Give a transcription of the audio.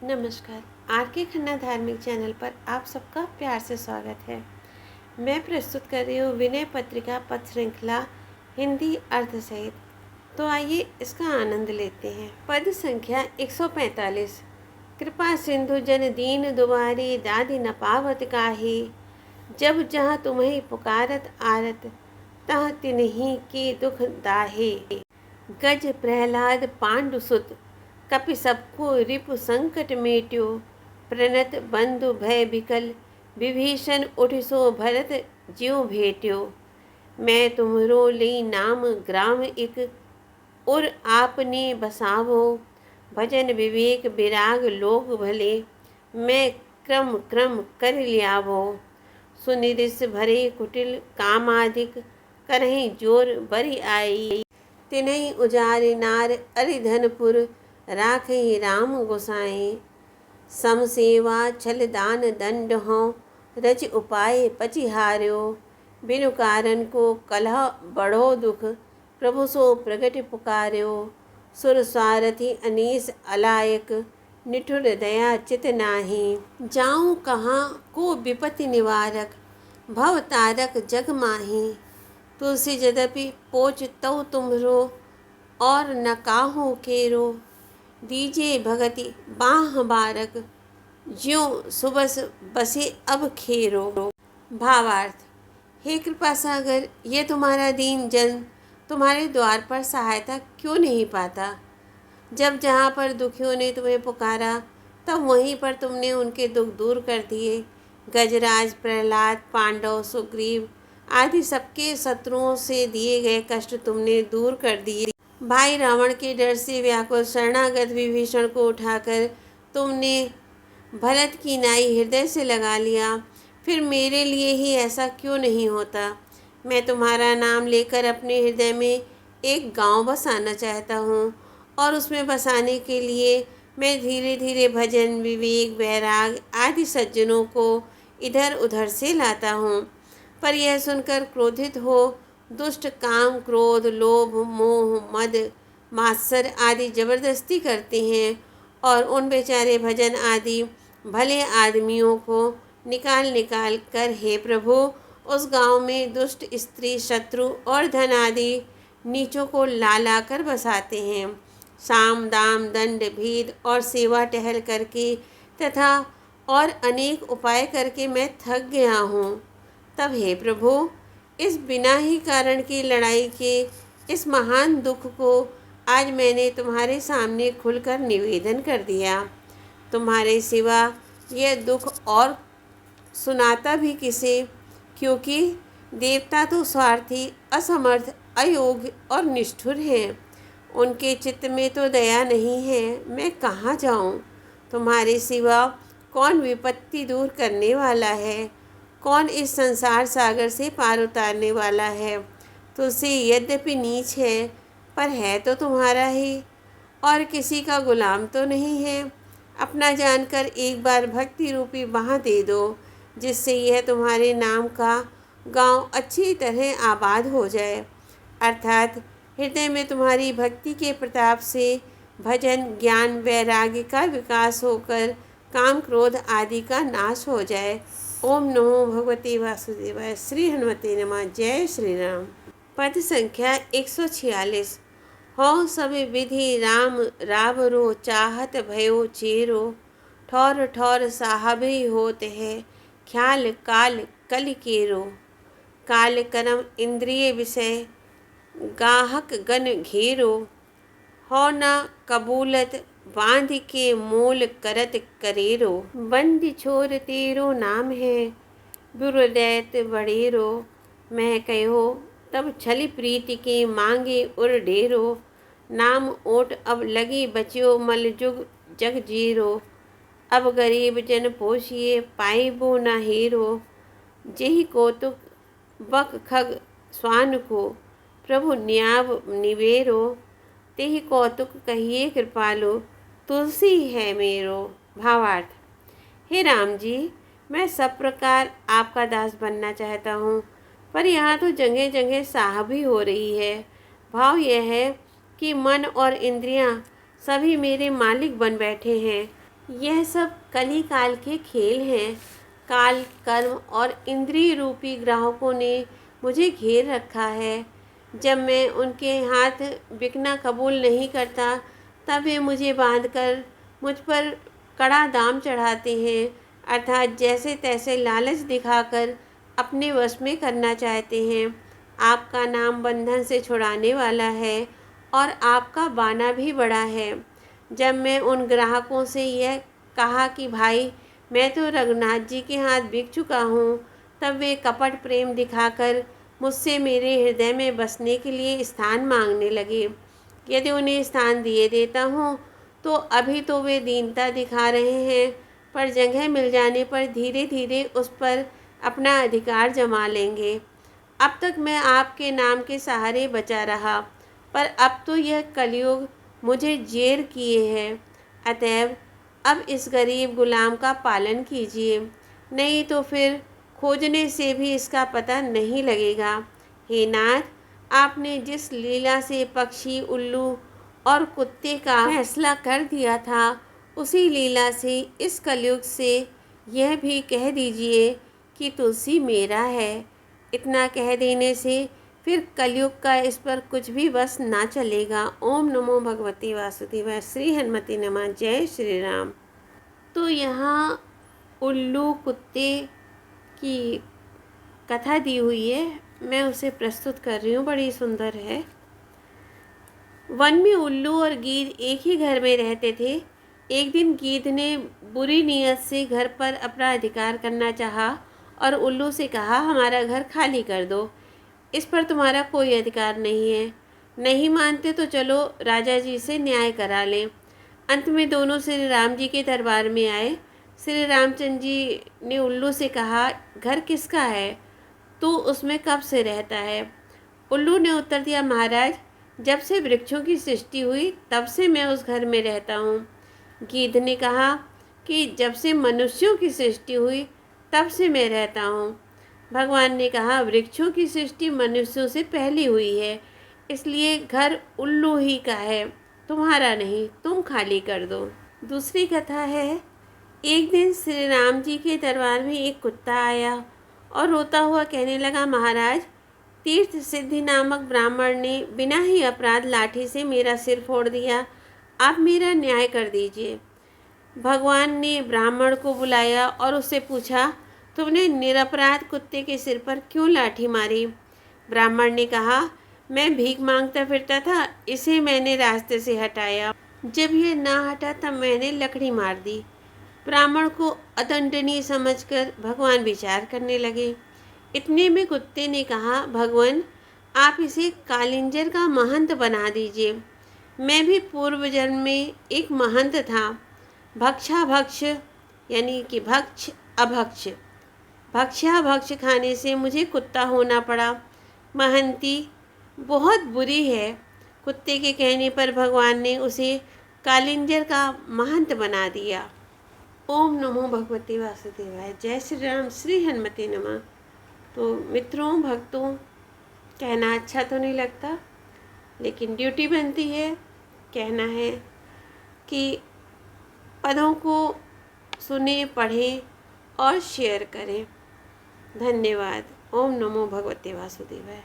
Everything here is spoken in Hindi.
नमस्कार। आर के खन्ना धार्मिक चैनल पर आप सबका प्यार से स्वागत है। मैं प्रस्तुत कर रही हूँ विनय पत्रिका पद श्रृंखला हिंदी अर्थ सहित। तो आइए इसका आनंद लेते हैं। पद संख्या 145। कृपा सिंधु जन दीन दुबारी दादी न पावत काहे, जब जहाँ तुम्हें पुकारत आरत तह तिन्हीं के दुख दाहे। गज प्रहलाद पांडुसुत कपि सबको रिपु संकट मेट्यो, प्रणत बंधु भय विकल विभीषण उठिसो भरत ज्यों भेट्यो। मैं तुम्हरो लई नाम ग्राम इक उर आपने बसावो, भजन विवेक विराग लोग भले मैं क्रम क्रम कर लियावो। सुनिरिस भरे कुटिल कामादिक करहीं जोर बरी आई, तिन्हीं उजारि नार अरिधनपुर राखहि राम गोसाई। समसेवा छल दान दंड हों रच उपाय पचिहार्यो, बिनु कारण को कलह बढ़ो दुख प्रभु सो प्रगट पुकार्यो। सुर सारथि अनीस अलायक निठुर दया चित नाही, जाऊं कहाँ को विपत्ति निवारक भव तारक जग माही। तुलसी यद्यपि पोच तव तुम्हरो और न काहू केरो, दीजे भगति बाह बारक ज्यों सुबस बसे अब खेरो। भावार्थ। हे कृपा सागर, ये तुम्हारा दीन जन तुम्हारे द्वार पर सहायता क्यों नहीं पाता। जब जहाँ पर दुखियों ने तुम्हें पुकारा तब वहीं पर तुमने उनके दुख दूर कर दिए। गजराज, प्रहलाद, पांडव, सुग्रीव आदि सबके शत्रुओं से दिए गए कष्ट तुमने दूर कर दिए। भाई रावण के डर से व्याकुल शरणागत विभीषण को उठाकर तुमने भरत की नाई हृदय से लगा लिया। फिर मेरे लिए ही ऐसा क्यों नहीं होता। मैं तुम्हारा नाम लेकर अपने हृदय में एक गांव बसाना चाहता हूँ, और उसमें बसाने के लिए मैं धीरे धीरे भजन विवेक वैराग आदि सज्जनों को इधर उधर से लाता हूँ। पर यह सुनकर क्रोधित हो दुष्ट काम क्रोध लोभ मोह मद मात्सर आदि जबरदस्ती करते हैं, और उन बेचारे भजन आदि भले आदमियों को निकाल निकाल कर हे प्रभु उस गांव में दुष्ट स्त्री शत्रु और धन आदि नीचों को ला ला कर बसाते हैं। साम दाम दंड भेद और सेवा टहल करके तथा और अनेक उपाय करके मैं थक गया हूँ। तब हे प्रभु इस बिना ही कारण की लड़ाई के इस महान दुख को आज मैंने तुम्हारे सामने खुलकर निवेदन कर दिया। तुम्हारे सिवा यह दुख और सुनाता भी किसे, क्योंकि देवता तो स्वार्थी असमर्थ अयोग्य और निष्ठुर हैं। उनके चित्त में तो दया नहीं है। मैं कहाँ जाऊँ। तुम्हारे सिवा कौन विपत्ति दूर करने वाला है, कौन इस संसार सागर से पार उतारने वाला है। तुलसी यद्यपि नीच है पर है तो तुम्हारा ही, और किसी का गुलाम तो नहीं है। अपना जानकर एक बार भक्ति रूपी बाँह दे दो, जिससे यह तुम्हारे नाम का गांव अच्छी तरह आबाद हो जाए। अर्थात हृदय में तुम्हारी भक्ति के प्रताप से भजन ज्ञान वैराग्य का विकास होकर काम क्रोध आदि का नाश हो जाए। ओम नमो भगवते वासुदेवाय। श्री हनुमते नमः। जय श्री राम। पद संख्या 146। हो सब विधि राम रावरो चाहत भयो चेरो, ठौर ठौर साहबी होत है ख्याल काल कल केरो। काल कर्म इंद्रिय विषय गाहक गण घेरो, हो न कबूलत बांध के मूल करत करेरो। बंदी छोर तेरो नाम है दुर्दैत बड़ेरो, मैं कहो तब छल प्रीति के मांगे उर डेरो। नाम ओट अब लगी बच्यो मल जुग जग जीरो, अब गरीब जन पोषिए पाइबो न हीरो। जेहि कौतुक बक खग स्वान को प्रभु न्याव निवेरो, तेहि कौतुक कहिए कृपालो तुलसी है मेरो। भावार्थ। हे राम जी, मैं सब प्रकार आपका दास बनना चाहता हूँ, पर यहाँ तो जगह जगह साहबी हो रही है। भाव यह है कि मन और इंद्रियाँ सभी मेरे मालिक बन बैठे हैं। यह सब कली काल के खेल हैं। काल, कर्म और इंद्रिय रूपी ग्राहकों ने मुझे घेर रखा है। जब मैं उनके हाथ बिकना कबूल नहीं करता, तब वे मुझे बांधकर मुझ पर कड़ा दाम चढ़ाते हैं, अर्थात जैसे तैसे लालच दिखाकर अपने वश में करना चाहते हैं। आपका नाम बंधन से छुड़ाने वाला है और आपका बाना भी बड़ा है। जब मैं उन ग्राहकों से यह कहा कि भाई मैं तो रघुनाथ जी के हाथ बिक चुका हूँ, तब वे कपट प्रेम दिखाकर मुझसे मेरे हृदय में बसने के लिए स्थान मांगने लगे। यदि उन्हें स्थान दिए देता हूँ तो अभी तो वे दीनता दिखा रहे हैं, पर जगह मिल जाने पर धीरे धीरे उस पर अपना अधिकार जमा लेंगे। अब तक मैं आपके नाम के सहारे बचा रहा, पर अब तो यह कलयुग मुझे जेर किए है। अतएव अब इस गरीब गुलाम का पालन कीजिए, नहीं तो फिर खोजने से भी इसका पता नहीं लगेगा। हे नाथ, आपने जिस लीला से पक्षी, उल्लू और कुत्ते का फैसला कर दिया था, उसी लीला से इस कलयुग से यह भी कह दीजिए कि तुलसी मेरा है। इतना कह देने से फिर कलयुग का इस पर कुछ भी बस ना चलेगा। ओम नमो भगवते वासुदेवाय। श्री हनुमते नमः। जय श्री राम। तो यहाँ उल्लू कुत्ते की कथा दी हुई है, मैं उसे प्रस्तुत कर रही हूँ। बड़ी सुंदर है। वन में उल्लू और गीद एक ही घर में रहते थे। एक दिन गीद ने बुरी नीयत से घर पर अपना अधिकार करना चाहा और उल्लू से कहा, हमारा घर खाली कर दो, इस पर तुम्हारा कोई अधिकार नहीं है। नहीं मानते तो चलो राजा जी से न्याय करा लें। अंत में दोनों श्री राम जी के दरबार में आए। श्री रामचंद्र जी ने उल्लू से कहा, घर किसका है, तू उसमें कब से रहता है? उल्लू ने उत्तर दिया, महाराज, जब से वृक्षों की सृष्टि हुई तब से मैं उस घर में रहता हूँ। गीध ने कहा कि जब से मनुष्यों की सृष्टि हुई तब से मैं रहता हूँ। भगवान ने कहा, वृक्षों की सृष्टि मनुष्यों से पहले हुई है, इसलिए घर उल्लू ही का है, तुम्हारा नहीं, तुम खाली कर दो। दूसरी कथा है। एक दिन श्री राम जी के दरबार में एक कुत्ता आया और रोता हुआ कहने लगा, महाराज, तीर्थ सिद्धि नामक ब्राह्मण ने बिना ही अपराध लाठी से मेरा सिर फोड़ दिया, आप मेरा न्याय कर दीजिए। भगवान ने ब्राह्मण को बुलाया और उससे पूछा, तुमने निरपराध कुत्ते के सिर पर क्यों लाठी मारी? ब्राह्मण ने कहा, मैं भीख मांगता फिरता था, इसे मैंने रास्ते से हटाया। जब ये ना हटा तब मैंने लकड़ी मार दी। ब्राह्मण को अदंडनीय समझकर भगवान विचार करने लगे। इतने में कुत्ते ने कहा, भगवान, आप इसे कालिंजर का महंत बना दीजिए। मैं भी पूर्व जन्म में एक महंत था। भक्षाभक्ष यानी कि भक्ष अभक्ष, भक्षाभक्ष खाने से मुझे कुत्ता होना पड़ा। महंती बहुत बुरी है। कुत्ते के कहने पर भगवान ने उसे कालिंजर का महंत बना दिया। ओम नमो भगवते वासुदेवाय। जय श्री राम। श्री हनुमते नमः। तो मित्रों, भक्तों, कहना अच्छा तो नहीं लगता, लेकिन ड्यूटी बनती है, कहना है कि पदों को सुने, पढ़ें और शेयर करें। धन्यवाद। ओम नमो भगवते वासुदेवाय।